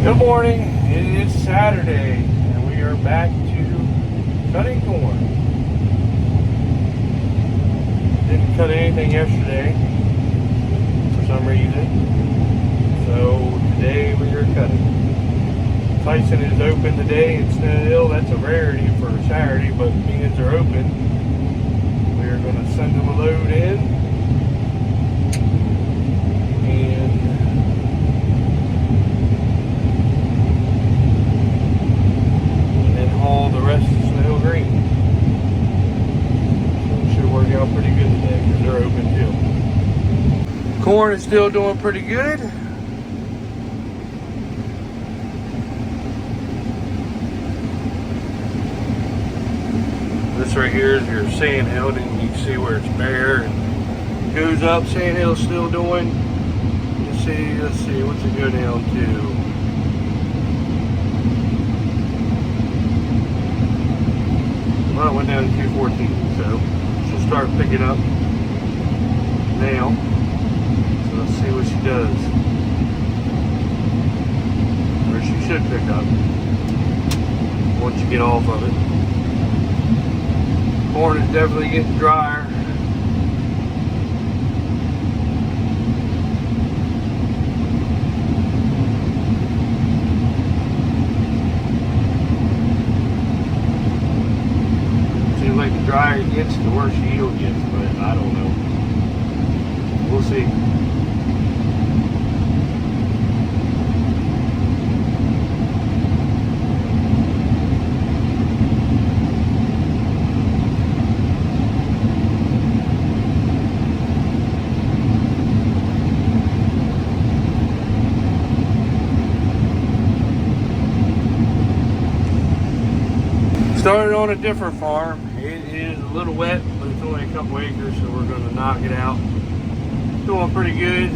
Good morning. It is Saturday, and we are back to cutting corn. Didn't cut anything yesterday for some reason, so today we are cutting. Tyson is open today in Snow Hill. That's a rarity for Saturday, but beans are open. We are going to send them a load in. All the rest of Snow Hill Green. So it should work out pretty good today because they're open too. Corn is still doing pretty good. This right here is your sand hill, and you can see where it's bare and goes up. Sand hill's still doing. Let's see, what's it go down to? Well, it went down to 214, so she'll start picking up now. So let's see what she does. Or she should pick up once you get off of it. Corn is definitely getting drier. Like the drier it gets, the worse the yield gets, but I don't know. We'll see. Started on a different farm. It is a little wet, but it's only a couple acres, so we're going to knock it out. Doing pretty good,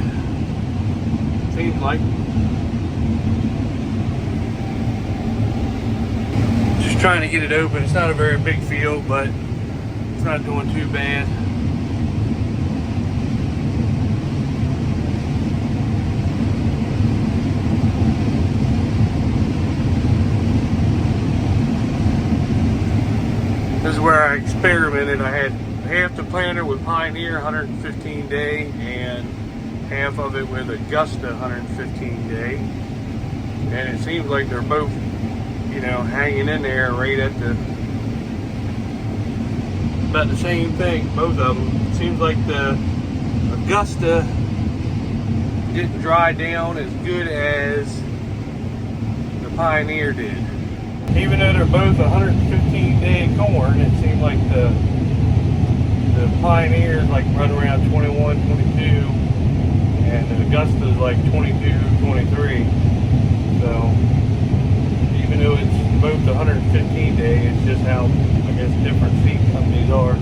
seems like. Just trying to get it open. It's not a very big field, but it's not doing too bad. This is where I experimented. I had half the planter with Pioneer 115 day and half of it with Augusta 115 day. And it seems like they're both, hanging in there right at about the same thing, both of them. It seems like the Augusta didn't dry down as good as the Pioneer did. Even though they're both 115 day corn, it seems like the Pioneer is like right around 21, 22, and the Augusta is like 22, 23. So even though it's both 115 day, it's just how, I guess, different seed companies are.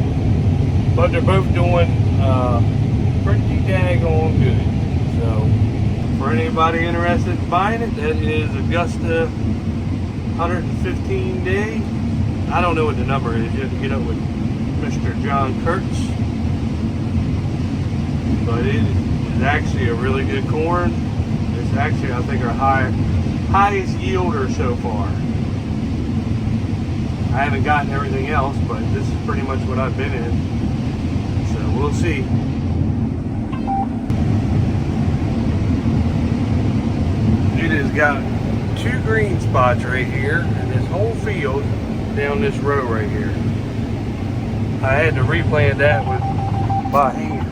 But they're both doing pretty daggone good. So for anybody interested in buying it, that is Augusta 115 day. I don't know what the number is. You have to get up with Mr. John Kurtz. But it is actually a really good corn. It's actually, I think, our highest yielder so far. I haven't gotten everything else, but this is pretty much what I've been in. So we'll see. It has got 2 green spots right here in this whole field down this row right here. I had to replant that by hand.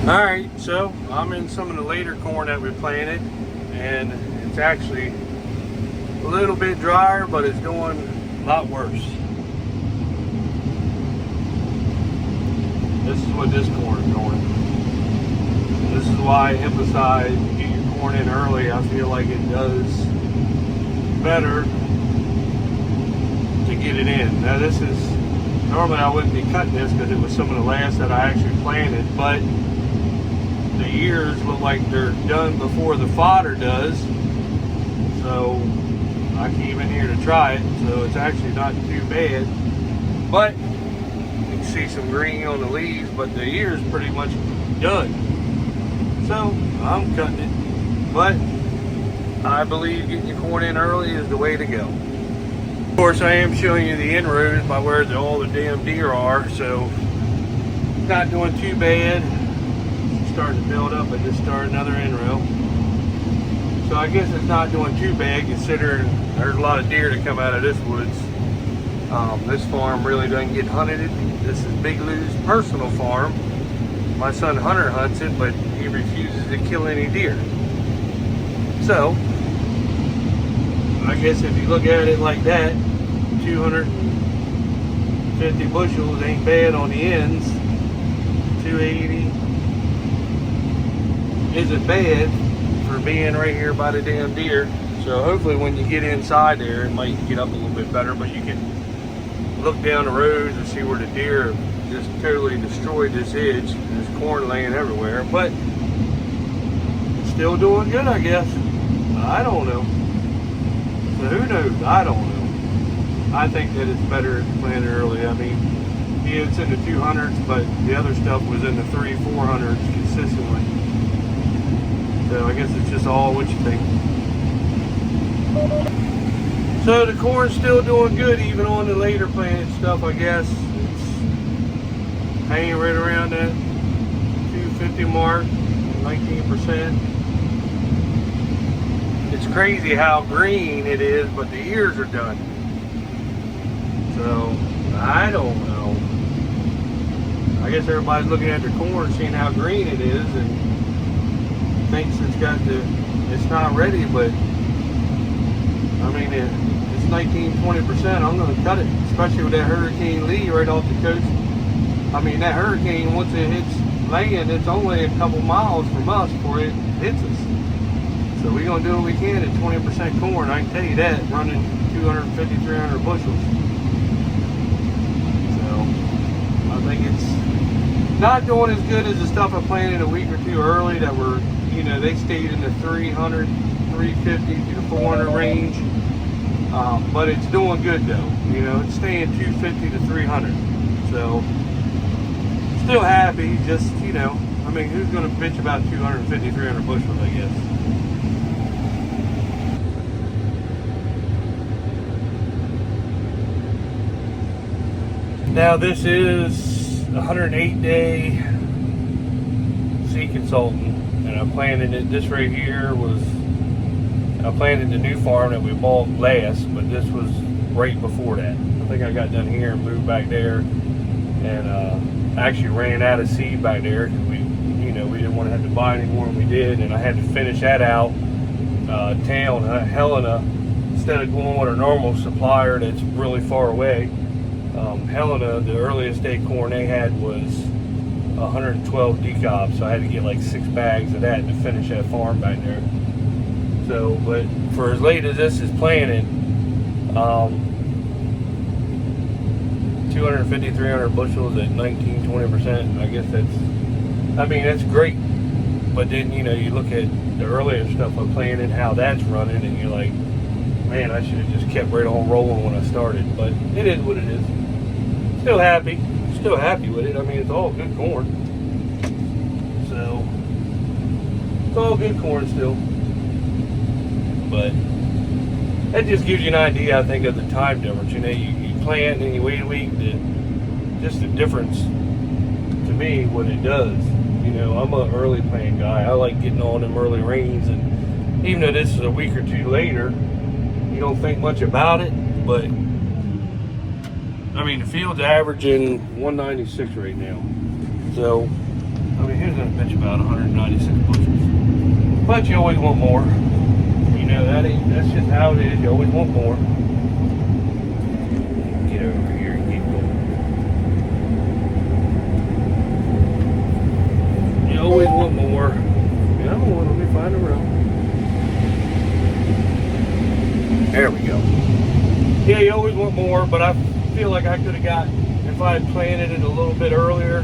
Alright, so I'm in some of the later corn that we planted, and it's actually a little bit drier, but it's doing a lot worse. This is what this corn is doing. This is why I emphasize get your corn in early. I feel like it does better to get it in. Now this is, normally I wouldn't be cutting this because it was some of the last that I actually planted, but the ears look like they're done before the fodder does. I came in here to try it, so it's actually not too bad. But you can see some green on the leaves, but the ear is pretty much done. So I'm cutting it. But I believe getting your corn in early is the way to go. Of course, I am showing you the inroads by where all the damn deer are, so not doing too bad. Starting to build up, I just started another inrow. So I guess it's not doing too bad considering there's a lot of deer that come out of this woods. This farm really doesn't get hunted. This is Big Lou's personal farm. My son Hunter hunts it, but he refuses to kill any deer. So, I guess if you look at it like that, 250 bushels ain't bad on the ends. 280 isn't bad for being right here by the damn deer. So hopefully when you get inside there, it might get up a little bit better, but you can look down the roads and see where the deer just totally destroyed this edge. There's corn laying everywhere, but still doing good, I guess. I don't know. So who knows? I don't know. I think that it's better planted early. I mean, yeah, it's in the 200s, but the other stuff was in the 300-400s consistently. So I guess it's just all what you think. So the corn's still doing good even on the later planted stuff, I guess. It's hanging right around that 250 mark, 19%. It's crazy how green it is, but the ears are done. So, I don't know. I guess everybody's looking at their corn, seeing how green it is, and thinks it's not ready, but I mean, it's 19-20%. I'm going to cut it, especially with that Hurricane Lee right off the coast. I mean, that hurricane, once it hits land, it's only a couple miles from us before it hits us. So we're going to do what we can at 20% corn. I can tell you that, running 250, 300 bushels. So I think it's not doing as good as the stuff I planted a week or two early that were, you know, they stayed in the 300, 350 to the 400 range. But it's doing good though. You know, it's staying 250 to 300. So still happy, just, you know, I mean, who's going to bitch about 250, 300 bushels, I guess. Now this is a 108-day seed consultant, and I planted it. This right here was, I planted the new farm that we bought last, but this was right before that. I think I got done here and moved back there, and actually ran out of seed back there because we didn't want to have to buy any more than we did, and I had to finish that out. Town Helena, instead of going with a normal supplier that's really far away. Helena, the earliest day corn they had was 112 decobs, so I had to get like 6 bags of that to finish that farm back there. So, but for as late as this is planted, 250, 300 bushels at 19-20%, I guess that's great. But then, you know, you look at the earlier stuff I planted, how that's running, and you're like, man, I should have just kept right on rolling when I started. But it is what it is. Still happy with it. I mean, it's all good corn. So, it's all good corn still. But that just gives you an idea, I think, of the time difference. You know, you plant and you wait a week. Just the difference to me, what it does. You know, I'm an early plant guy. I like getting on them early rains, and even though this is a week or two later, you don't think much about it. But I mean, the field's averaging 196 right now. So, I mean, here's a bitch about 196 bushels. But you always want more. You know, that's just how it is. You always want more. Get over here and keep going. You always want more. Yeah, let me find a row. There we go. Yeah, you always want more, but I feel like I could have got, if I had planted it a little bit earlier,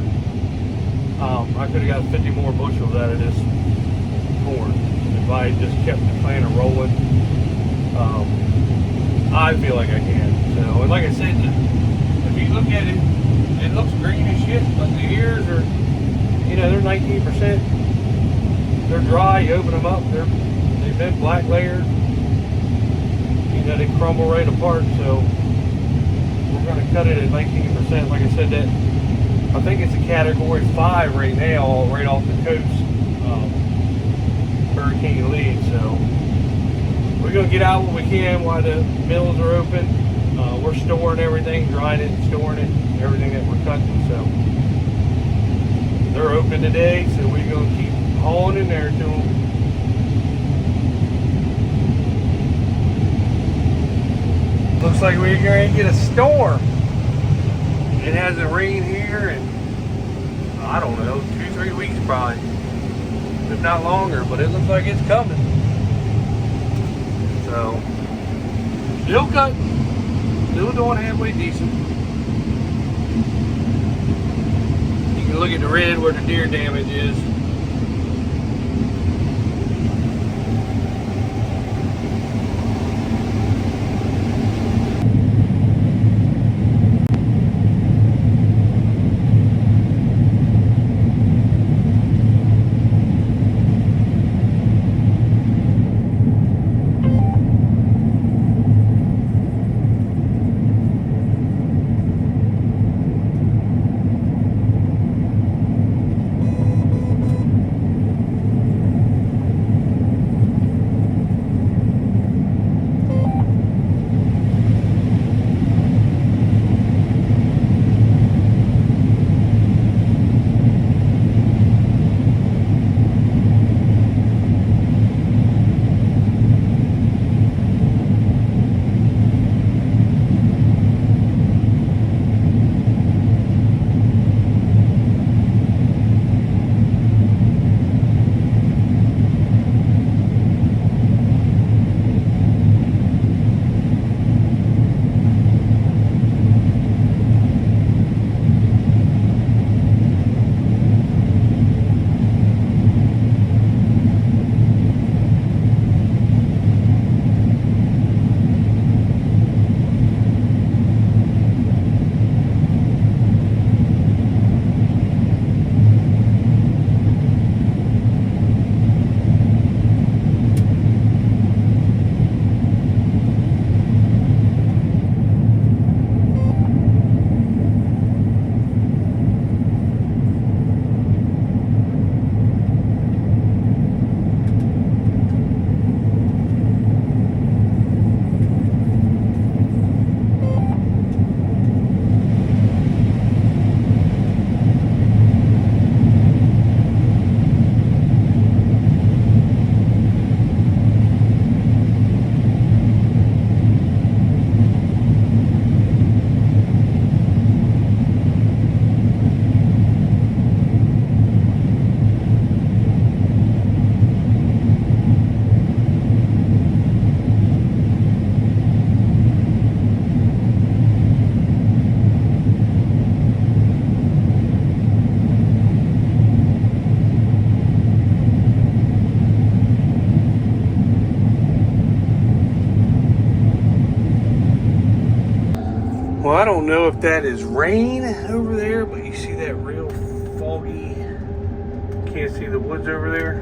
I could have got 50 more bushels out of this corn if I had just kept the planter rolling. I feel like I can. So, and like I said, if you look at it, it looks green as shit, but the ears are, you know, they're 19%. They're dry. You open them up, they've been black layered. You know, they crumble right apart. So we're going to cut it at 19%. Like I said, that I think it's a category 5 right now, right off the coast, Hurricane Lee. So we're going to get out when we can while the mills are open. We're storing everything, drying it, storing it, everything that we're cutting. So they're open today, so we're going to keep hauling in there to them. Looks like we're going to get a storm. It hasn't rained here in, I don't know, 2-3 weeks probably, if not longer, but it looks like it's coming. So, still cutting, still doing halfway decent. You can look at the red where the deer damage is. Well, I don't know if that is rain over there, but you see that real foggy, can't see the woods over there.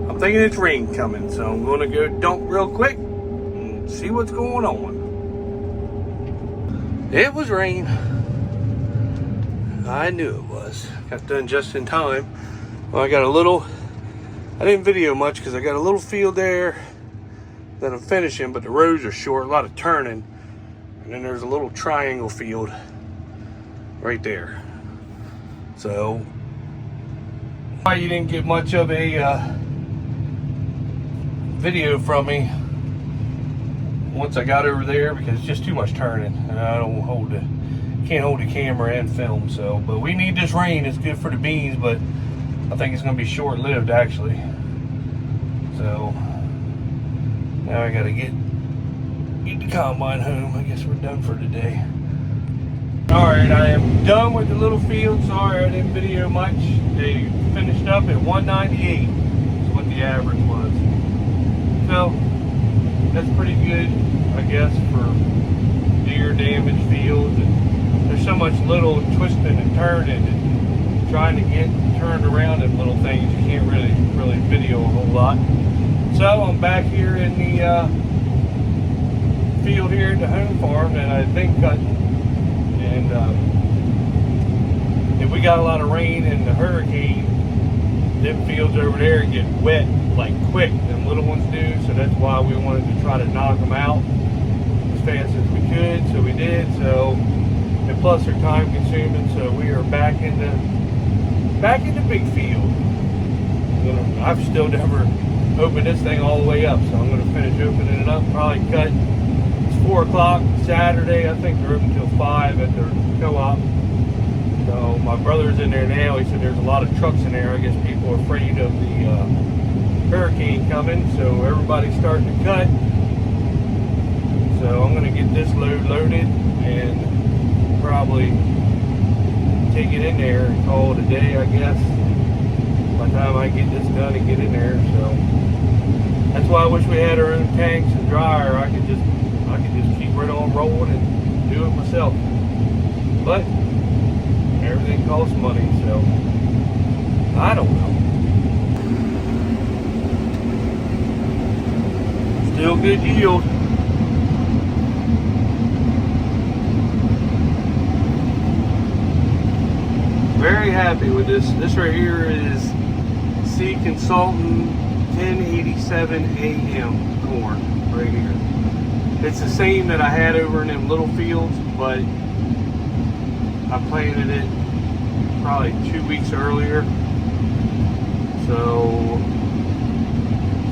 I'm thinking it's rain coming, so I'm going to go dump real quick and see what's going on. It was rain. I knew it was. Got done just in time. Well, I got a little, I didn't video much because I got a little field there that I'm finishing, but the rows are short, a lot of turning. And then there's a little triangle field right there. So, why you didn't get much of a video from me once I got over there, because it's just too much turning, and I don't can't hold the camera and film. So, but we need this rain. It's good for the beans, but I think it's going to be short-lived actually. So now I got to get the combine home. I guess we're done for today. Alright, I am done with the little field. Sorry I didn't video much. They finished up at 198 is what the average was. So that's pretty good, I guess, for deer damaged fields. And there's so much little twisting and turning and trying to get turned around in little things. You can't really video a whole lot. So I'm back here in the field here at the home farm that I've been cutting, and if we got a lot of rain and the hurricane, them fields over there get wet like quick, them little ones do. So that's why we wanted to try to knock them out as fast as we could. So we did. So, and plus they're time consuming. So we are back in the big field. I've still never opened this thing all the way up, so I'm going to finish opening it up. Probably cut. It's 4 o'clock Saturday. I think they're open till 5 at their co-op. So my brother's in there now. He said there's a lot of trucks in there. I guess people are afraid of the hurricane coming, so everybody's starting to cut. So I'm going to get this load loaded and probably take it in there and call it a day, I guess, by the time I get this done and get in there. So that's why I wish we had our own tanks and dryer. I could just keep right on rolling and do it myself. But everything costs money, so I don't know. Still good yield. Very happy with this. This right here is Seed Consultant 1087 AM corn right here. It's the same that I had over in them little fields, but I planted it probably 2 weeks earlier. So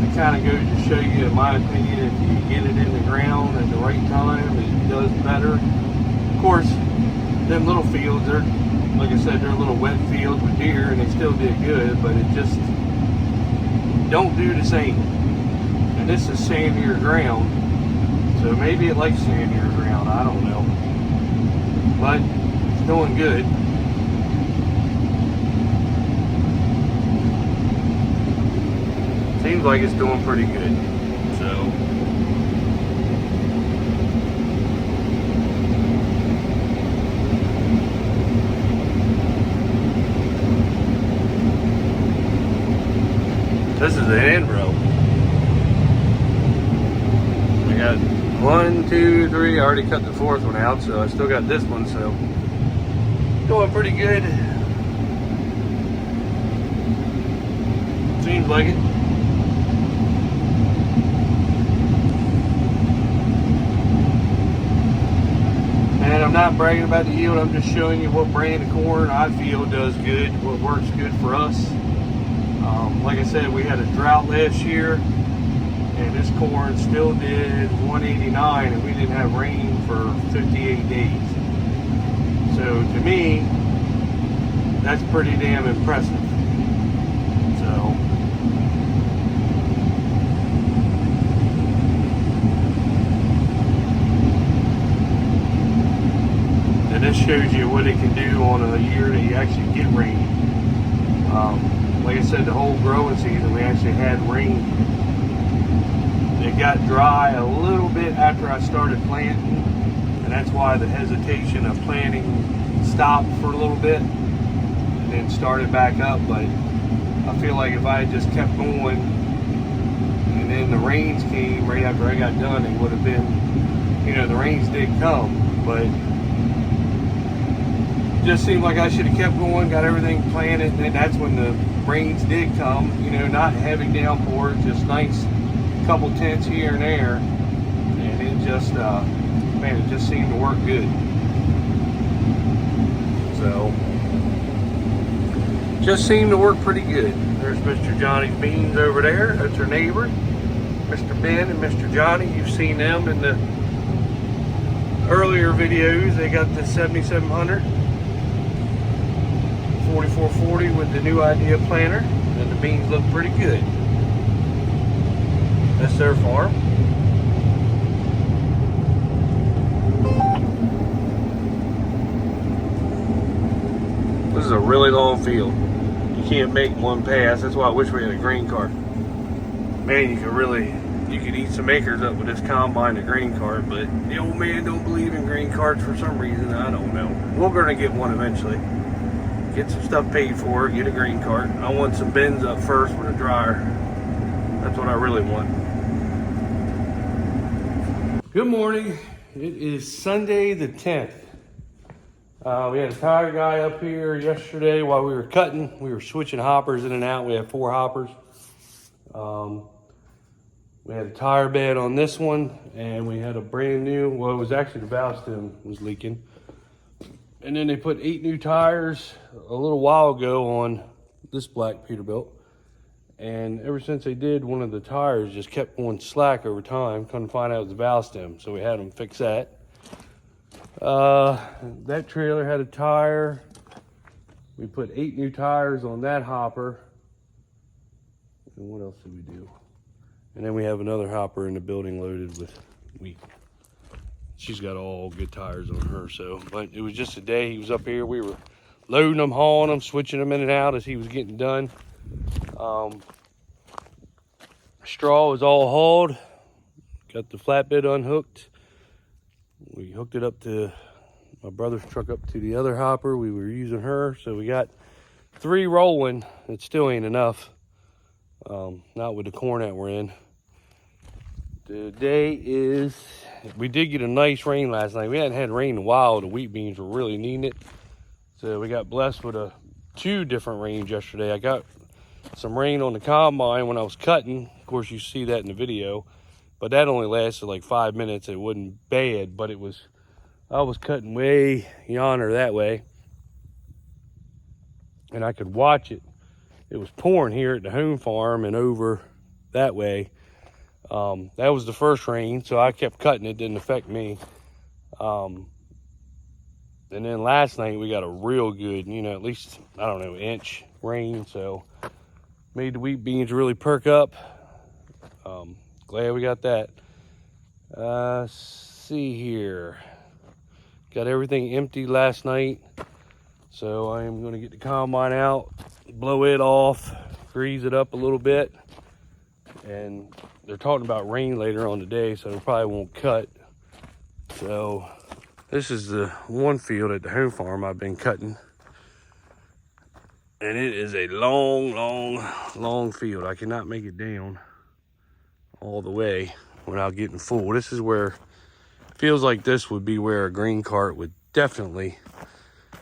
it kind of goes to show you, in my opinion, if you get it in the ground at the right time, it does better. Of course, them little fields, they're, like I said, they're little wet fields with deer, and they still did good, but it just don't do the same. And this is sandier ground, so maybe it likes sandier ground, I don't know. But it's doing good. Seems like it's doing pretty good. So this is the end row. I got 1, 2, 3. I already cut the 4th one out, so I still got this one. So doing pretty good. Seems like it. And I'm not bragging about the yield. I'm just showing you what brand of corn I feel does good, what works good for us. Like I said, we had a drought last year, and this corn still did 189, and we didn't have rain for 58 days. So to me, that's pretty damn impressive. So and this shows you what it can do on a year that you actually get rain. Like I said, the whole growing season, we actually had rain. It got dry a little bit after I started planting, and that's why the hesitation of planting stopped for a little bit and then started back up. But I feel like if I had just kept going and then the rains came right after I got done, it would have been, you know, the rains did come, but it just seemed like I should have kept going, got everything planted, and then that's when the rains did come, you know, not heavy downpours, just nice couple tenths here and there, and it just, man, it just seemed to work good. So, just seemed to work pretty good. There's Mr. Johnny's beans over there. That's her neighbor, Mr. Ben and Mr. Johnny. You've seen them in the earlier videos. They got the 7700. 4440 with the new idea planter, and the beans look pretty good. That's their farm. This is a really long field. You can't make one pass. That's why I wish we had a grain cart. Man, you can really you could eat some acres up with this combine and grain cart, but the old man don't believe in grain carts for some reason. I don't know. We're gonna get one eventually. Get some stuff paid for, get a grain cart. I want some bins up first with a dryer. That's what I really want. Good morning. It is Sunday the 10th. We had a tire guy up here yesterday while we were cutting. We were switching hoppers in and out. We have 4 hoppers. We had a tire bed on this one, and we had a brand new, well, it was actually the valve stem was leaking. And then they put 8 new tires a little while ago on this black Peterbilt. And ever since they did, one of the tires just kept going slack over time. Couldn't find out it was the valve stem, so we had them fix that. That trailer had a tire. We put 8 new tires on that hopper. And what else did we do? And then we have another hopper in the building loaded with wheat. She's got all good tires on her, so. But it was just a day he was up here. We were loading them, hauling them, switching them in and out as he was getting done. Straw was all hauled. Got the flatbed unhooked. We hooked it up to my brother's truck up to the other hopper. We were using her, so we got 3 rolling. It still ain't enough. Not with the corn that we're in. Today is, we did get a nice rain last night. We hadn't had rain in a while. The wheat beans were really needing it. So we got blessed with 2 different rains yesterday. I got some rain on the combine when I was cutting. Of course, you see that in the video. But that only lasted like 5 minutes. It wasn't bad, but it was, I was cutting way yonder that way. And I could watch it. It was pouring here at the home farm and over that way. That was the first rain, so I kept cutting. It didn't affect me. And then last night we got a real good, at least, I don't know, inch rain. So made the wheat beans really perk up. Glad we got that. See here. Got everything empty last night. So I am going to get the combine out, blow it off, grease it up a little bit. And they're talking about rain later on today, so they probably won't cut. So this is the one field at the home farm I've been cutting. And it is a long field. I cannot make it down all the way without getting full. This is where, feels like this would be where a grain cart would definitely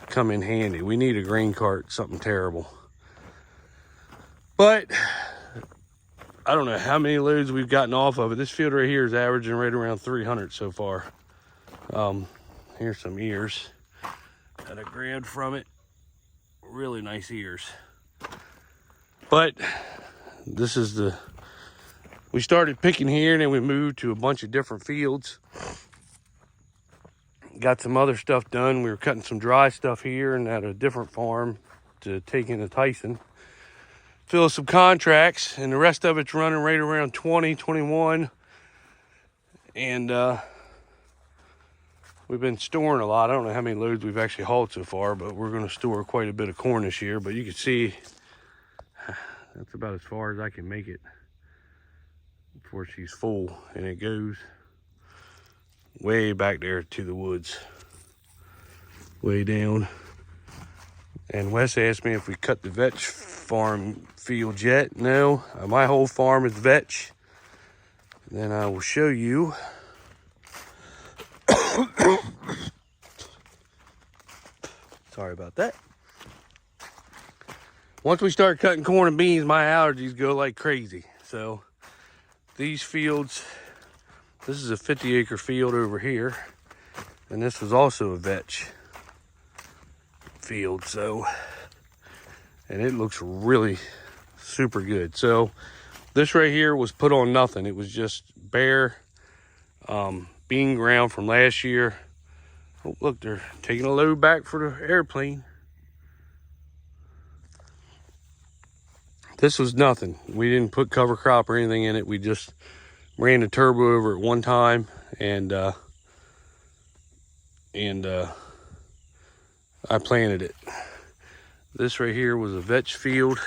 come in handy. We need a grain cart, something terrible. But I don't know how many loads we've gotten off of it. This field right here is averaging right around 300 so far. Here's some ears that I grabbed from it. Really nice ears. But this is we started picking here and then we moved to a bunch of different fields. Got some other stuff done. We were cutting some dry stuff here and at a different farm to take into Tyson. Fill some contracts, and the rest of it's running right around 20, 21. And we've been storing a lot. I don't know how many loads we've actually hauled so far, but we're going to store quite a bit of corn this year. But you can see that's about as far as I can make it before she's full. And it goes way back there to the woods, way down. And Wes asked me if we cut the vetch farm field yet. No, my whole farm is vetch. Then I will show you. Sorry about that. Once we start cutting corn and beans, my allergies go like crazy. So these fields, this is a 50-acre field over here. And this was also a vetch field, so, and it looks really super good. So this right here was put on nothing. It was just bare bean ground from last year. Oh, look, they're taking a load back for the airplane. This was nothing. We didn't put cover crop or anything in it. We just ran the turbo over at one time and I planted it. This right here was a vetch field.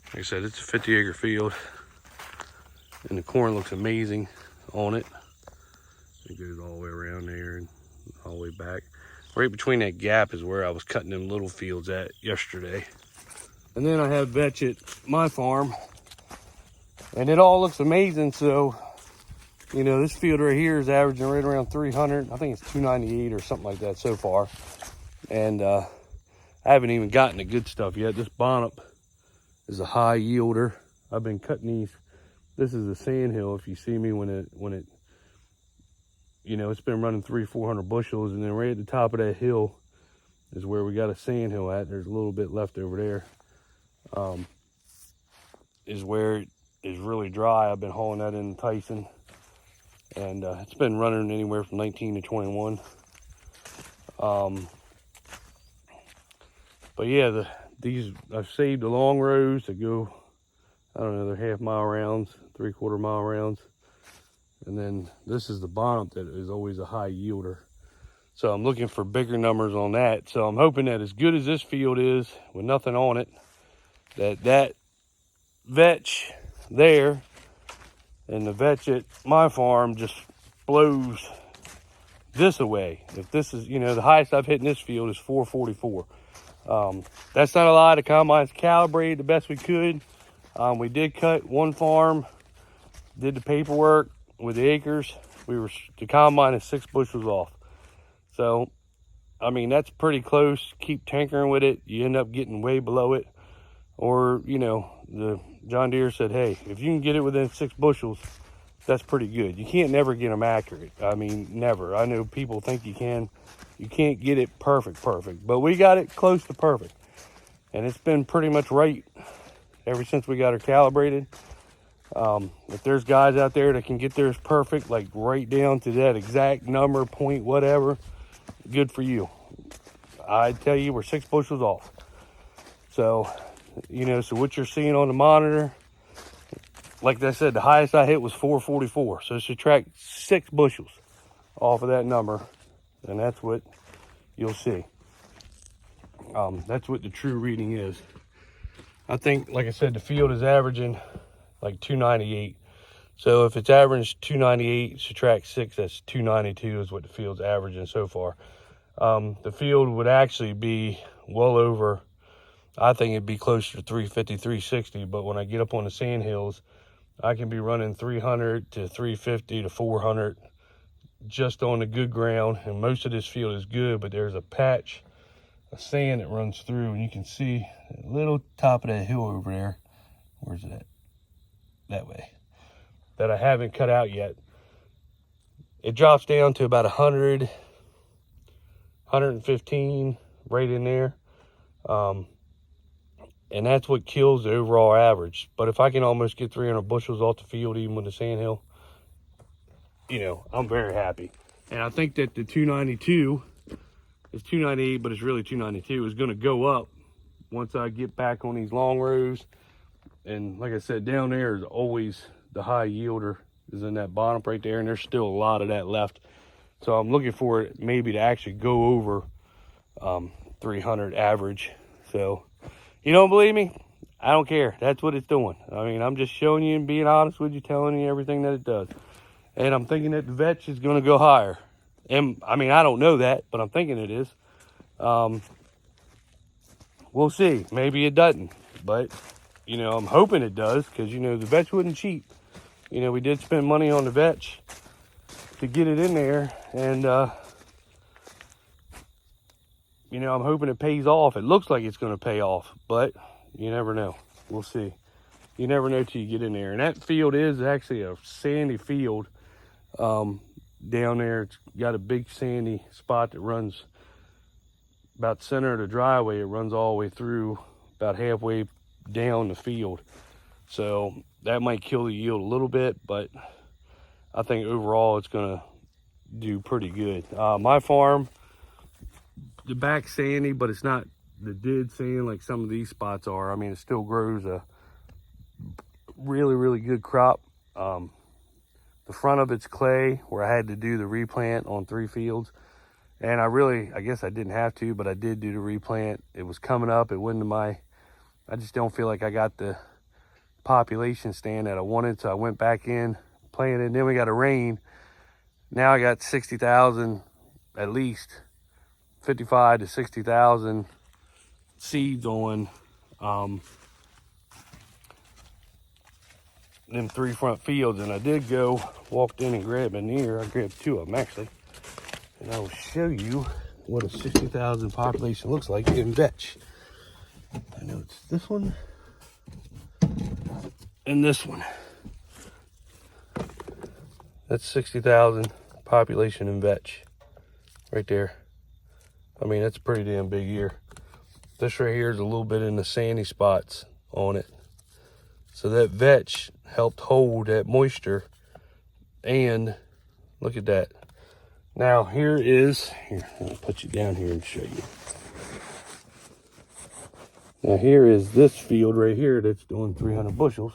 Like I said, it's a 50-acre field. And the corn looks amazing on it. It goes all the way around there and all the way back. Right between that gap is where I was cutting them little fields at yesterday. And then I have vetch at my farm. And it all looks amazing. So, you know, this field right here is averaging right around 300. I think it's 298 or something like that so far. And I haven't even gotten the good stuff yet. This Bonop is a high yielder. I've been cutting these. This is a sandhill. If you see me when it, you know, it's been running 300-400 bushels, and then right at the top of that hill is where we got a sandhill at. There's a little bit left over there. Is where it is really dry. I've been hauling that in Tyson, and it's been running anywhere from 19 to 21. But yeah, these I've saved the long rows to go, I don't know, they're half-mile rounds, 3/4-mile rounds. And then this is the Bonop that is always a high yielder. So I'm looking for bigger numbers on that. So I'm hoping that as good as this field is with nothing on it, that vetch there and the vetch at my farm just blows this away. If this is, you know, the highest I've hit in this field is 444. That's not a lot. The combine's calibrated the best we could. We did cut one farm, did the paperwork with the acres. The combine is 6 bushels off. So, I mean, that's pretty close. Keep tinkering with it. You end up getting way below it. Or, you know, the John Deere said, hey, if you can get it within 6 bushels, that's pretty good. You can't never get them accurate. I mean, never. I know people think you can. You can't get it perfect, but we got it close to perfect. And it's been pretty much right ever since we got her calibrated. If there's guys out there that can get theirs perfect, like right down to that exact number, point, whatever, good for you. I tell you, we're 6 bushels off. So, you know, so what you're seeing on the monitor, like I said, the highest I hit was 444. So subtract 6 bushels off of that number, and that's what you'll see. That's what the true reading is. I think, like I said, the field is averaging like 298. So if it's averaged 298, subtract 6, that's 292 is what the field's averaging so far. The field would actually be well over, I think it'd be closer to 350, 360. But when I get up on the sand hills, I can be running 300 to 350 to 400 just on the good ground. And most of this field is good, but there's a patch of sand that runs through, and you can see a little top of that hill over there. Where's it at? That way. That I haven't cut out yet. It drops down to about 100, 115 right in there. And that's what kills the overall average. But if I can almost get 300 bushels off the field, even with the sandhill, you know, I'm very happy. And I think that the 292 is 298, but it's really 292 is going to go up once I get back on these long rows. And like I said, down there is always the high yielder is in that bottom right there, and there's still a lot of that left. So I'm looking for it maybe to actually go over 300 average. So you don't believe me? I don't care. That's what it's doing. I mean, I'm just showing you and being honest with you, telling you everything that it does. And I'm thinking that the vetch is going to go higher. And I mean, I don't know that, but I'm thinking it is. We'll see. Maybe it doesn't. But, you know, I'm hoping it does, because, you know, the vetch wasn't cheap. You know, we did spend money on the vetch to get it in there. And, you know, I'm hoping it pays off. It looks like it's going to pay off, but you never know. We'll see. You never know till you get in there. And that field is actually a sandy field. Down there, it's got a big sandy spot that runs about center of the driveway. It runs all the way through, about halfway down the field. So that might kill the yield a little bit, but I think overall it's going to do pretty good. My farm, the back's sandy, but it's not the dead sand like some of these spots are. I mean, it still grows a really, really good crop. The front of it's clay, where I had to do the replant on 3 fields. And I guess I didn't have to, but I did do the replant. It was coming up. It wasn't I just don't feel like I got the population stand that I wanted, so I went back in, planted, and then we got a rain. Now I got 60,000, at least 55 to 60,000 seeds on them 3 front fields. And I did go, walked in and grabbed an ear. I grabbed 2 of them actually. And I will show you what a 60,000 population looks like in vetch. I know it's this one and this one. That's 60,000 population in vetch right there. I mean, that's a pretty damn big ear. This right here is a little bit in the sandy spots on it. So that vetch helped hold that moisture. And look at that. Now here, I'll put you down here and show you. Now here is this field right here that's doing 300 bushels.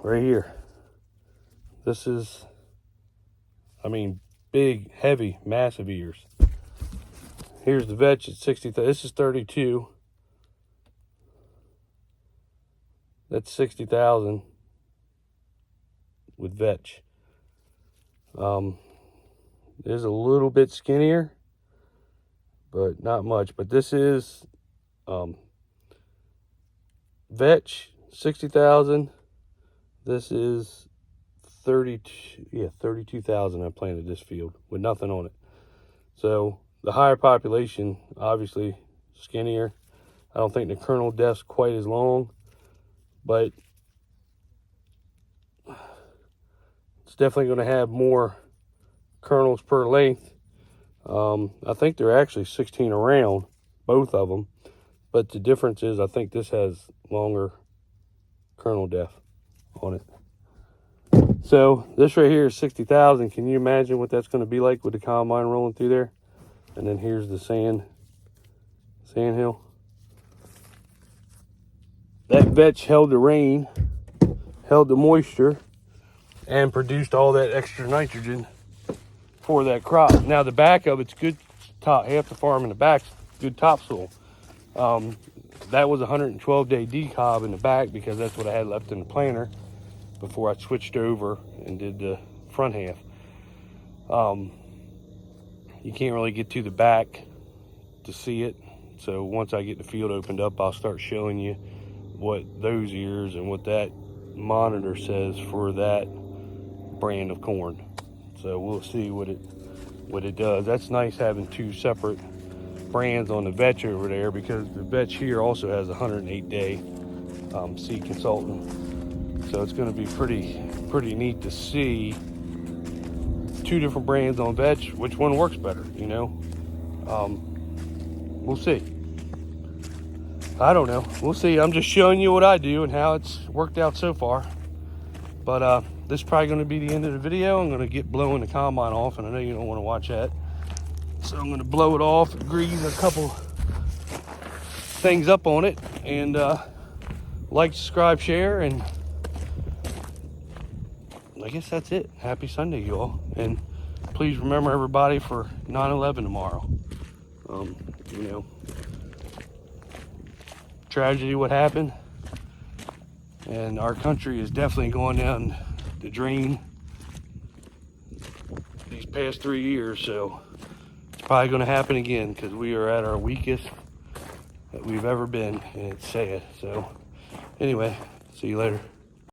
Right here. This is, I mean, big, heavy, massive ears. Here's the vetch at 60. This is 32. That's 60,000 with vetch. There's a little bit skinnier, but not much. But this is vetch 60,000. This is 32,000. I planted this field with nothing on it. So the higher population, obviously skinnier. I don't think the kernel depth's quite as long, but it's definitely going to have more kernels per length. I think they're actually 16 around, both of them. But the difference is I think this has longer kernel depth on it. So this right here is 60,000. Can you imagine what that's going to be like with the combine rolling through there? And then here's the sand hill. That vetch held the rain, held the moisture, and produced all that extra nitrogen for that crop. Now the back of it's good top, half the farm in the back's good topsoil. That was a 112-day decob in the back because that's what I had left in the planter before I switched over and did the front half. You can't really get to the back to see it. So once I get the field opened up, I'll start showing you what those ears and what that monitor says for that brand of corn. So we'll see what it does. That's nice having 2 separate brands on the vetch over there, because the vetch here also has a 108-day seed consultant. So it's going to be pretty neat to see 2 different brands on vetch. Which one works better, you know? We'll see. I don't know. We'll see. I'm just showing you what I do and how it's worked out so far. But this is probably going to be the end of the video. I'm going to get blowing the combine off, and I know you don't want to watch that. So I'm going to blow it off, grease a couple things up on it, and like, subscribe, share, and I guess that's it. Happy Sunday, you all. And please remember, everybody, for 9/11 tomorrow. You know, tragedy what happened, and our country is definitely going down the drain these past 3 years. So it's probably going to happen again, because we are at our weakest that we've ever been, and it's sad. So anyway, see you later.